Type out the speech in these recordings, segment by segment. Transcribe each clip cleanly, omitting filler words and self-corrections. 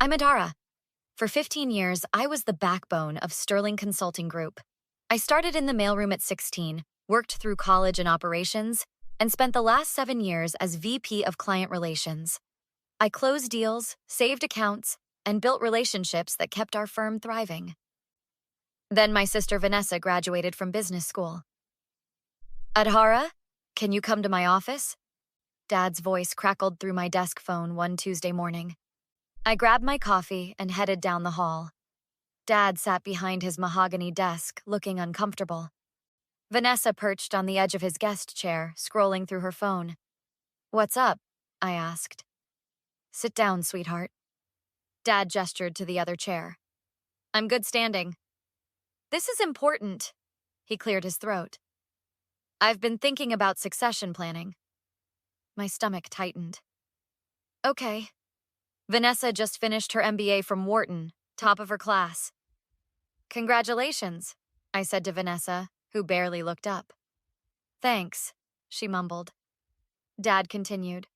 I'm Adara. For 15 years, I was the backbone of Sterling Consulting Group. I started in the mailroom at 16, worked through college and operations, and spent the last 7 years as VP of Client Relations. I closed deals, saved accounts, and built relationships that kept our firm thriving. Then my sister Vanessa graduated from business school. Adhara, can you come to my office? Dad's voice crackled through my desk phone one Tuesday morning. I grabbed my coffee and headed down the hall. Dad sat behind his mahogany desk, looking uncomfortable. Vanessa perched on the edge of his guest chair, scrolling through her phone. What's up? I asked. Sit down, sweetheart. Dad gestured to the other chair. I'm good standing. This is important. He cleared his throat. I've been thinking about succession planning. My stomach tightened. Okay. Vanessa just finished her MBA from Wharton, top of her class. Congratulations, I said to Vanessa, who barely looked up. Thanks, she mumbled. Dad continued.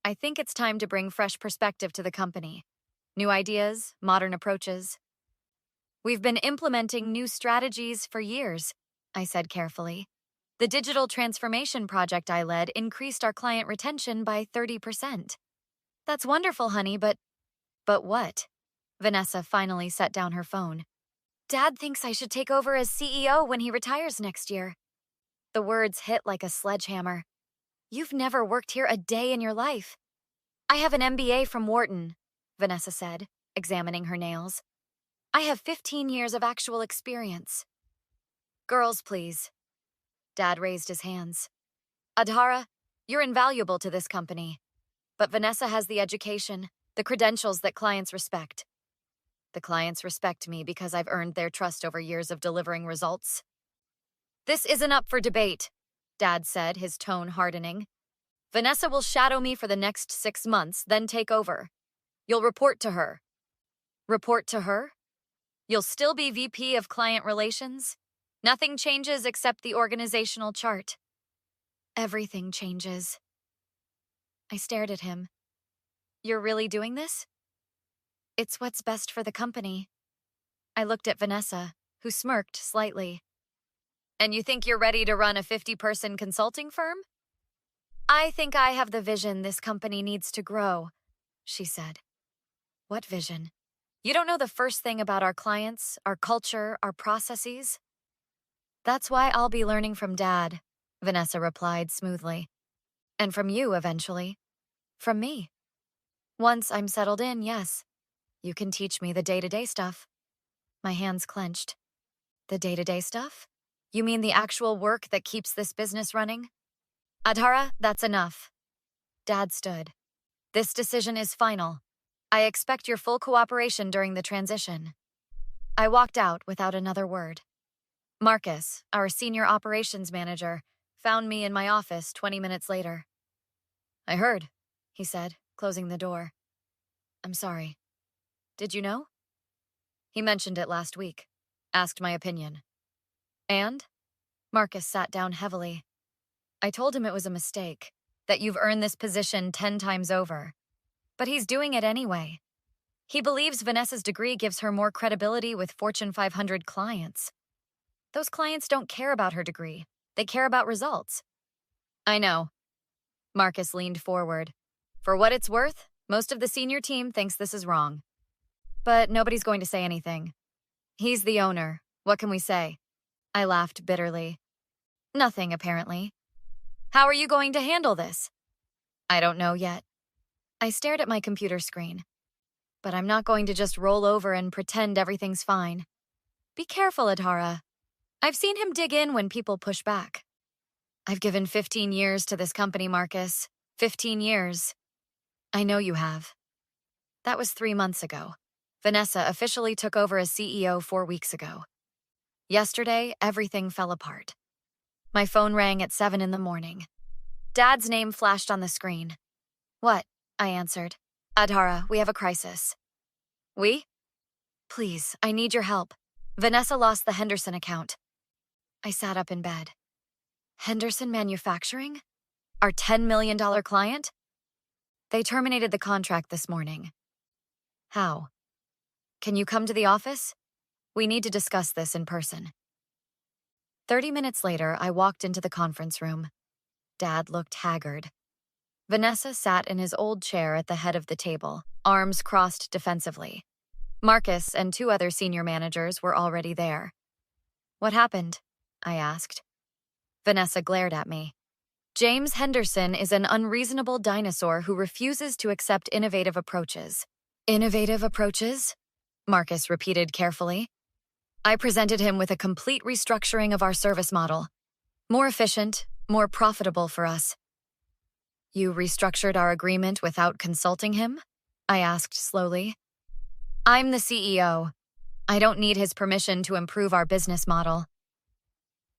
I think it's time to bring fresh perspective to the company. New ideas, modern approaches. We've been implementing new strategies for years, I said carefully. The digital transformation project I led increased our client retention by 30%. That's wonderful, honey, but what? Vanessa finally set down her phone. Dad thinks I should take over as CEO when he retires next year. The words hit like a sledgehammer. You've never worked here a day in your life. I have an MBA from Wharton, Vanessa said, examining her nails. I have 15 years of actual experience. Girls, please. Dad raised his hands. Adhara, you're invaluable to this company. But Vanessa has the education, the credentials that clients respect. The clients respect me because I've earned their trust over years of delivering results. This isn't up for debate, Dad said, his tone hardening. Vanessa will shadow me for the next 6 months, then take over. You'll report to her. Report to her? You'll still be VP of Client Relations? Nothing changes except the organizational chart. Everything changes. I stared at him. You're really doing this? It's what's best for the company. I looked at Vanessa, who smirked slightly. And you think you're ready to run a 50-person consulting firm? I think I have the vision this company needs to grow, she said. What vision? You don't know the first thing about our clients, our culture, our processes? That's why I'll be learning from Dad, Vanessa replied smoothly. And from you, eventually. From me. Once I'm settled in, yes. You can teach me the day-to-day stuff. My hands clenched. The day-to-day stuff? You mean the actual work that keeps this business running? Adhara, that's enough. Dad stood. This decision is final. I expect your full cooperation during the transition. I walked out without another word. Marcus, our senior operations manager, found me in my office 20 minutes later. I heard, he said, closing the door. I'm sorry. Did you know? He mentioned it last week. Asked my opinion. And? Marcus sat down heavily. I told him it was a mistake, that you've earned this position 10 times over. But he's doing it anyway. He believes Vanessa's degree gives her more credibility with Fortune 500 clients. Those clients don't care about her degree. They care about results. I know. Marcus leaned forward. For what it's worth, most of the senior team thinks this is wrong. But nobody's going to say anything. He's the owner. What can we say? I laughed bitterly. Nothing, apparently. How are you going to handle this? I don't know yet. I stared at my computer screen. But I'm not going to just roll over and pretend everything's fine. Be careful, Adhara. I've seen him dig in when people push back. I've given 15 years to this company, Marcus. 15 years. I know you have. That was 3 months ago. Vanessa officially took over as CEO 4 weeks ago. Yesterday, everything fell apart. My phone rang at 7 in the morning. Dad's name flashed on the screen. What? I answered. Adhara, we have a crisis. We? Please, I need your help. Vanessa lost the Henderson account. I sat up in bed. Henderson Manufacturing? Our $10 million client? They terminated the contract this morning. How? Can you come to the office? We need to discuss this in person. 30 minutes later, I walked into the conference room. Dad looked haggard. Vanessa sat in his old chair at the head of the table, arms crossed defensively. Marcus and 2 other senior managers were already there. What happened? I asked. Vanessa glared at me. James Henderson is an unreasonable dinosaur who refuses to accept innovative approaches. Innovative approaches? Marcus repeated carefully. I presented him with a complete restructuring of our service model. More efficient, more profitable for us. You restructured our agreement without consulting him? I asked slowly. I'm the CEO. I don't need his permission to improve our business model.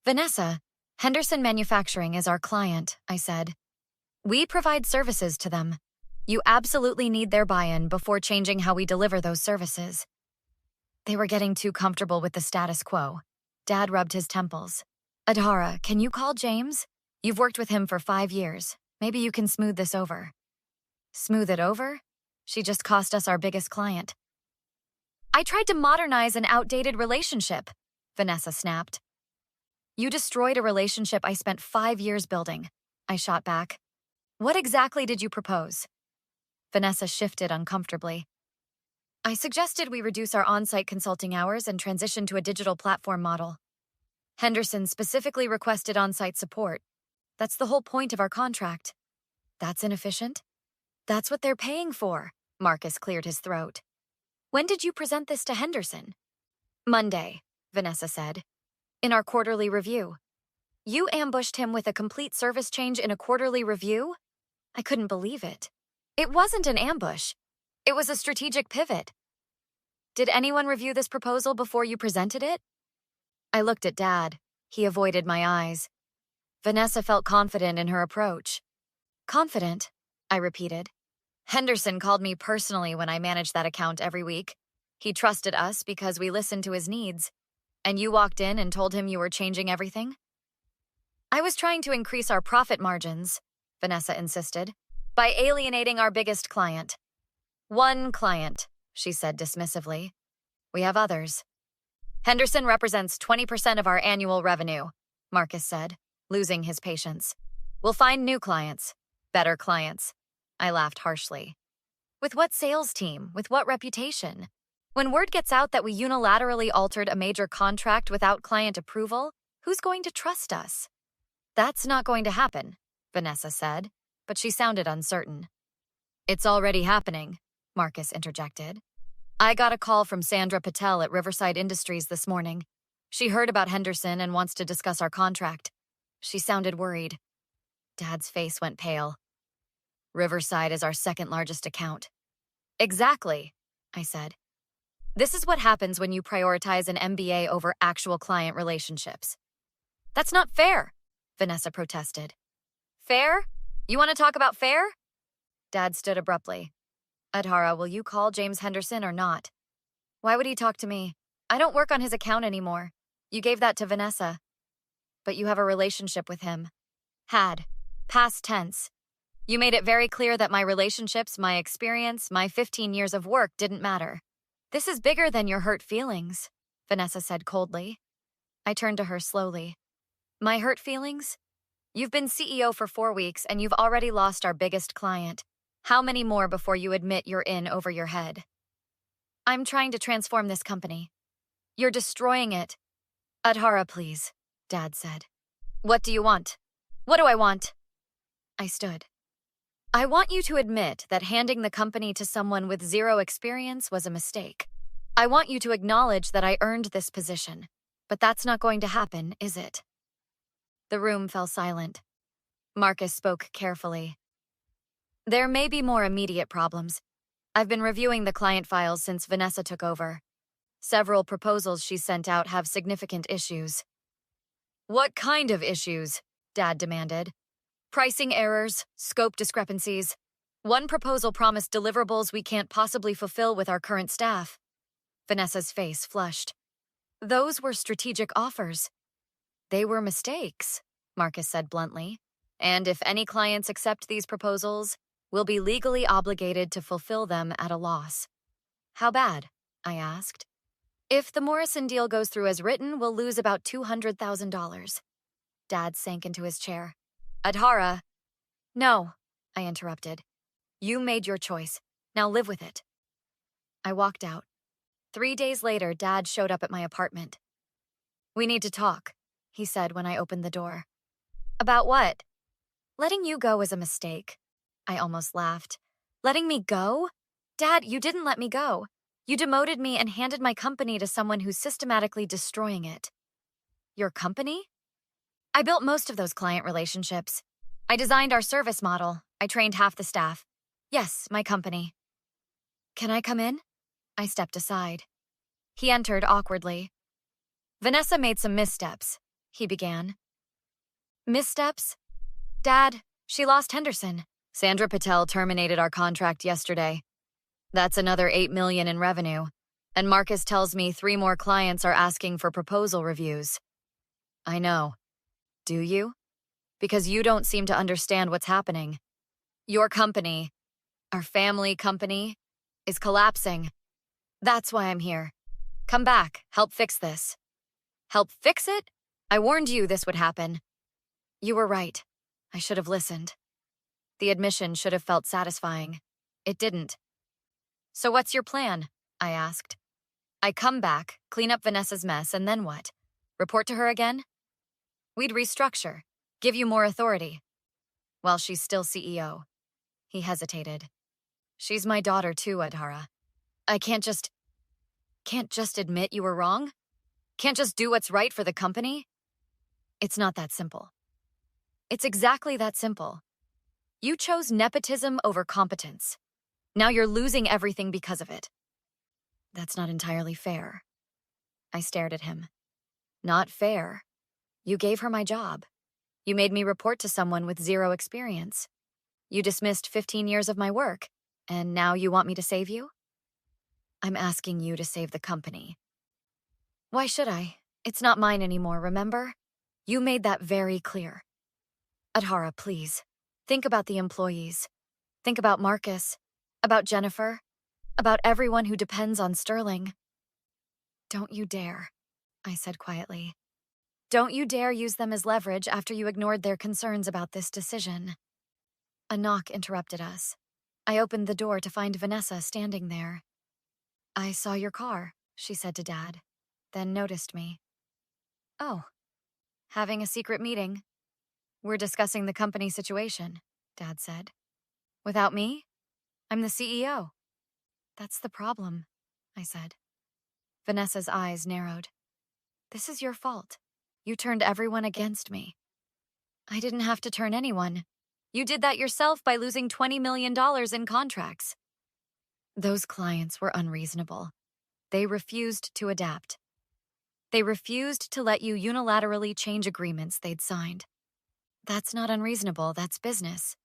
Vanessa, Henderson Manufacturing is our client, I said. We provide services to them. You absolutely need their buy-in before changing how we deliver those services. They were getting too comfortable with the status quo. Dad rubbed his temples. Adhara, can you call James? You've worked with him for 5 years. Maybe you can smooth this over. Smooth it over? She just cost us our biggest client. I tried to modernize an outdated relationship, Vanessa snapped. You destroyed a relationship I spent 5 years building, I shot back. What exactly did you propose? Vanessa shifted uncomfortably. I suggested we reduce our on-site consulting hours and transition to a digital platform model. Henderson specifically requested on-site support. That's the whole point of our contract. That's inefficient? That's what they're paying for, Marcus cleared his throat. When did you present this to Henderson? Monday, Vanessa said. In our quarterly review. You ambushed him with a complete service change in a quarterly review? I couldn't believe it. It wasn't an ambush. It was a strategic pivot. Did anyone review this proposal before you presented it? I looked at Dad. He avoided my eyes. Vanessa felt confident in her approach. Confident, I repeated. Henderson called me personally when I managed that account every week. He trusted us because we listened to his needs. And you walked in and told him you were changing everything? I was trying to increase our profit margins, Vanessa insisted, by alienating our biggest client. One client, she said dismissively. We have others. Henderson represents 20% of our annual revenue, Marcus said, losing his patience. We'll find new clients, better clients. I laughed harshly. With what sales team? With what reputation? When word gets out that we unilaterally altered a major contract without client approval, who's going to trust us? That's not going to happen, Vanessa said, but she sounded uncertain. It's already happening, Marcus interjected. I got a call from Sandra Patel at Riverside Industries this morning. She heard about Henderson and wants to discuss our contract. She sounded worried. Dad's face went pale. Riverside is our second largest account. Exactly, I said. This is what happens when you prioritize an MBA over actual client relationships. That's not fair, Vanessa protested. Fair? You want to talk about fair? Dad stood abruptly. Adhara, will you call James Henderson or not? Why would he talk to me? I don't work on his account anymore. You gave that to Vanessa. But you have a relationship with him. Had. Past tense. You made it very clear that my relationships, my experience, my 15 years of work didn't matter. This is bigger than your hurt feelings, Vanessa said coldly. I turned to her slowly. My hurt feelings? You've been CEO for 4 weeks and you've already lost our biggest client. How many more before you admit you're in over your head? I'm trying to transform this company. You're destroying it. Adhara, please, Dad said. What do you want? What do I want? I stood. I want you to admit that handing the company to someone with 0 experience was a mistake. I want you to acknowledge that I earned this position. But that's not going to happen, is it? The room fell silent. Marcus spoke carefully. There may be more immediate problems. I've been reviewing the client files since Vanessa took over. Several proposals she sent out have significant issues. What kind of issues? Dad demanded. Pricing errors, scope discrepancies. One proposal promised deliverables we can't possibly fulfill with our current staff. Vanessa's face flushed. Those were strategic offers. They were mistakes, Marcus said bluntly. And if any clients accept these proposals, we'll be legally obligated to fulfill them at a loss. How bad? I asked. If the Morrison deal goes through as written, we'll lose about $200,000. Dad sank into his chair. Adhara. No, I interrupted. You made your choice. Now live with it. I walked out. 3 days later, Dad showed up at my apartment. We need to talk, he said when I opened the door. About what? Letting you go was a mistake. I almost laughed. Letting me go? Dad, you didn't let me go. You demoted me and handed my company to someone who's systematically destroying it. Your company? I built most of those client relationships. I designed our service model. I trained half the staff. Yes, my company. Can I come in? I stepped aside. He entered awkwardly. Vanessa made some missteps, he began. Missteps? Dad, she lost Henderson. Sandra Patel terminated our contract yesterday. That's another $8 million in revenue. And Marcus tells me 3 more clients are asking for proposal reviews. I know. Do you? Because you don't seem to understand what's happening. Your company, our family company, is collapsing. That's why I'm here. Come back, help fix this. Help fix it? I warned you this would happen. You were right. I should have listened. The admission should have felt satisfying. It didn't. So what's your plan? I asked. I come back, clean up Vanessa's mess, and then what? Report to her again? We'd restructure, give you more authority. While she's still CEO. He hesitated. She's my daughter too, Adhara. I can't just admit you were wrong? Can't just do what's right for the company? It's not that simple. It's exactly that simple. You chose nepotism over competence. Now you're losing everything because of it. That's not entirely fair. I stared at him. Not fair. You gave her my job. You made me report to someone with 0 experience. You dismissed 15 years of my work, and now you want me to save you? I'm asking you to save the company. Why should I? It's not mine anymore, remember? You made that very clear. Adhara, please. Think about the employees. Think about Marcus. About Jennifer. About everyone who depends on Sterling. Don't you dare, I said quietly. Don't you dare use them as leverage after you ignored their concerns about this decision. A knock interrupted us. I opened the door to find Vanessa standing there. I saw your car, she said to Dad, then noticed me. Oh, having a secret meeting. We're discussing the company situation, Dad said. Without me? I'm the CEO. That's the problem, I said. Vanessa's eyes narrowed. This is your fault. You turned everyone against me. I didn't have to turn anyone. You did that yourself by losing $20 million in contracts. Those clients were unreasonable. They refused to adapt. They refused to let you unilaterally change agreements they'd signed. That's not unreasonable, that's business.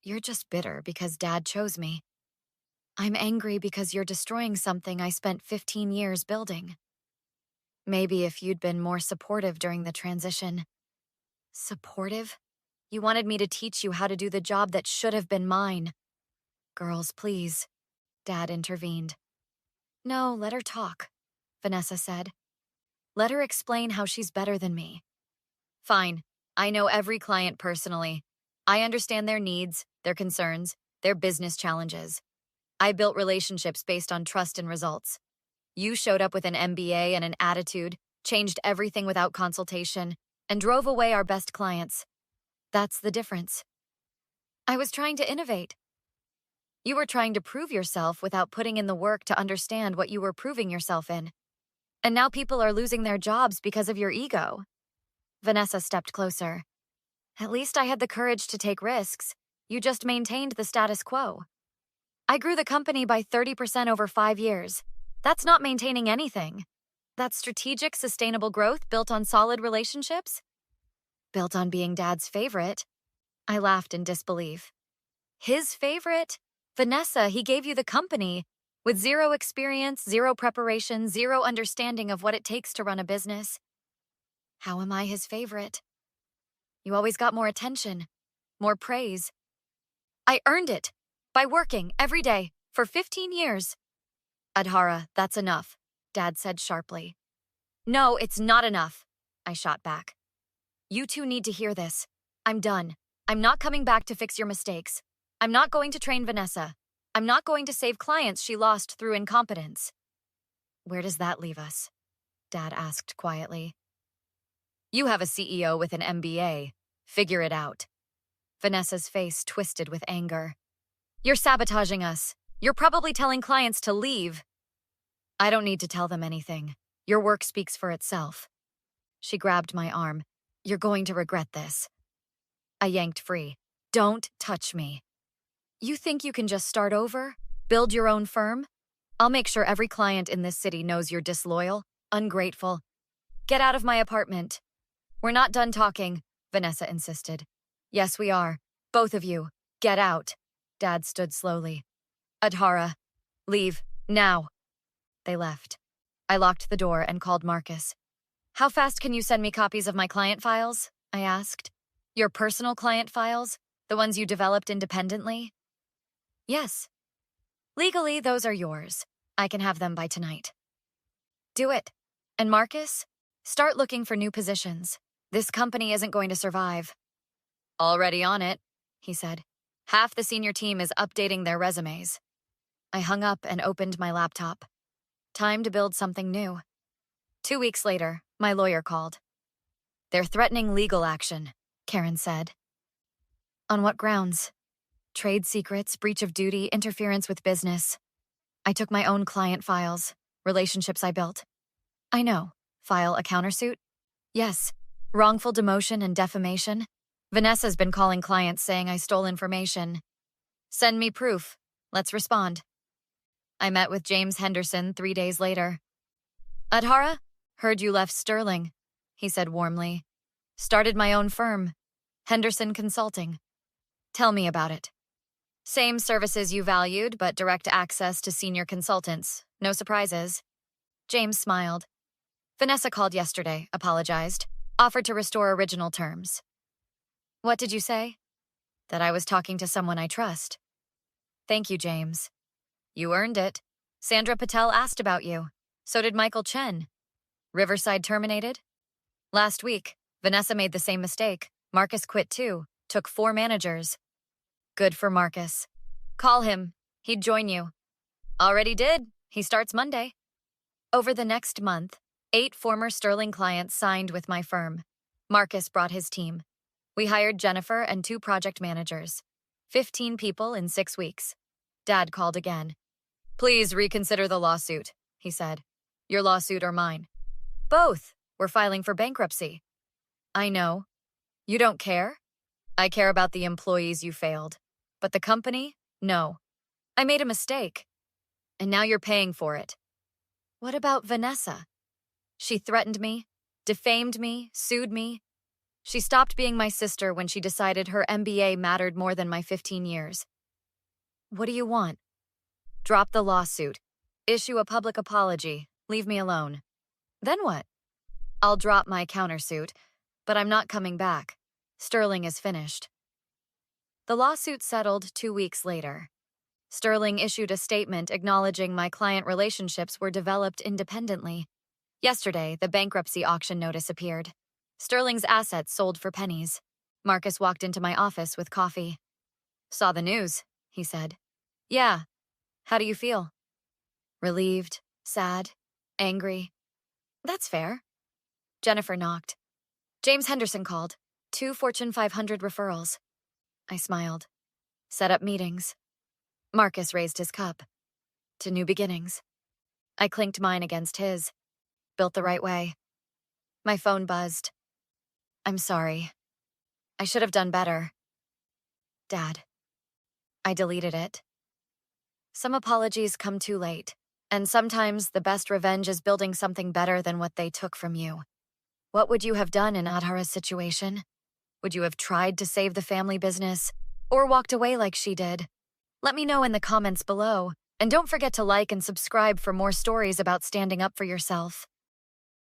You're just bitter because Dad chose me. I'm angry because you're destroying something I spent 15 years building. Maybe if you'd been more supportive during the transition. Supportive? You wanted me to teach you how to do the job that should have been mine. Girls, please. Dad intervened. No, let her talk, Vanessa said. Let her explain how she's better than me. Fine. I know every client personally. I understand their needs, their concerns, their business challenges. I built relationships based on trust and results. You showed up with an MBA and an attitude, changed everything without consultation, and drove away our best clients. That's the difference. I was trying to innovate. You were trying to prove yourself without putting in the work to understand what you were proving yourself in. And now people are losing their jobs because of your ego. Vanessa stepped closer. At least I had the courage to take risks. You just maintained the status quo. I grew the company by 30% over 5 years. That's not maintaining anything. That's strategic, sustainable growth built on solid relationships? Built on being Dad's favorite. I laughed in disbelief. His favorite? Vanessa, he gave you the company. With 0 experience, 0 preparation, 0 understanding of what it takes to run a business. How am I his favorite? You always got more attention, more praise. I earned it by working every day for 15 years. Adhara, that's enough, Dad said sharply. No, it's not enough, I shot back. You two need to hear this. I'm done. I'm not coming back to fix your mistakes. I'm not going to train Vanessa. I'm not going to save clients she lost through incompetence. Where does that leave us? Dad asked quietly. You have a CEO with an MBA. Figure it out. Vanessa's face twisted with anger. You're sabotaging us. You're probably telling clients to leave. I don't need to tell them anything. Your work speaks for itself. She grabbed my arm. You're going to regret this. I yanked free. Don't touch me. You think you can just start over? Build your own firm? I'll make sure every client in this city knows you're disloyal, ungrateful. Get out of my apartment. We're not done talking, Vanessa insisted. Yes, we are. Both of you. Get out. Dad stood slowly. Adhara, leave, now. They left. I locked the door and called Marcus. How fast can you send me copies of my client files? I asked. Your personal client files? The ones you developed independently? Yes. Legally, those are yours. I can have them by tonight. Do it. And Marcus, start looking for new positions. This company isn't going to survive. Already on it, he said. Half the senior team is updating their resumes. I hung up and opened my laptop. Time to build something new. 2 weeks later, my lawyer called. They're threatening legal action, Karen said. On what grounds? Trade secrets, breach of duty, interference with business. I took my own client files, relationships I built. I know. File a countersuit? Yes. Wrongful demotion and defamation. Vanessa's been calling clients saying I stole information. Send me proof. Let's respond. I met with James Henderson 3 days later. Adhara, heard you left Sterling, he said warmly. Started my own firm, Henderson Consulting. Tell me about it. Same services you valued, but direct access to senior consultants. No surprises. James smiled. Vanessa called yesterday, apologized, offered to restore original terms. What did you say? That I was talking to someone I trust. Thank you, James. You earned it. Sandra Patel asked about you. So did Michael Chen. Riverside terminated? Last week, Vanessa made the same mistake. Marcus quit too. Took 4 managers. Good for Marcus. Call him. He'd join you. Already did. He starts Monday. Over the next month, 8 former Sterling clients signed with my firm. Marcus brought his team. We hired Jennifer and 2 project managers. 15 people in 6 weeks. Dad called again. Please reconsider the lawsuit, he said. Your lawsuit or mine? Both. We're filing for bankruptcy. I know. You don't care? I care about the employees you failed. But the company? No. I made a mistake. And now you're paying for it. What about Vanessa? She threatened me, defamed me, sued me. She stopped being my sister when she decided her MBA mattered more than my 15 years. What do you want? Drop the lawsuit. Issue a public apology. Leave me alone. Then what? I'll drop my countersuit, but I'm not coming back. Sterling is finished. The lawsuit settled 2 weeks later. Sterling issued a statement acknowledging my client relationships were developed independently. Yesterday, the bankruptcy auction notice appeared. Sterling's assets sold for pennies. Marcus walked into my office with coffee. Saw the news, he said. Yeah. How do you feel? Relieved, sad, angry. That's fair. Jennifer knocked. James Henderson called. 2 Fortune 500 referrals. I smiled. Set up meetings. Marcus raised his cup. To new beginnings. I clinked mine against his. Built the right way. My phone buzzed. I'm sorry. I should have done better. Dad. I deleted it. Some apologies come too late, and sometimes the best revenge is building something better than what they took from you. What would you have done in Adhara's situation? Would you have tried to save the family business, or walked away like she did? Let me know in the comments below, and don't forget to like and subscribe for more stories about standing up for yourself.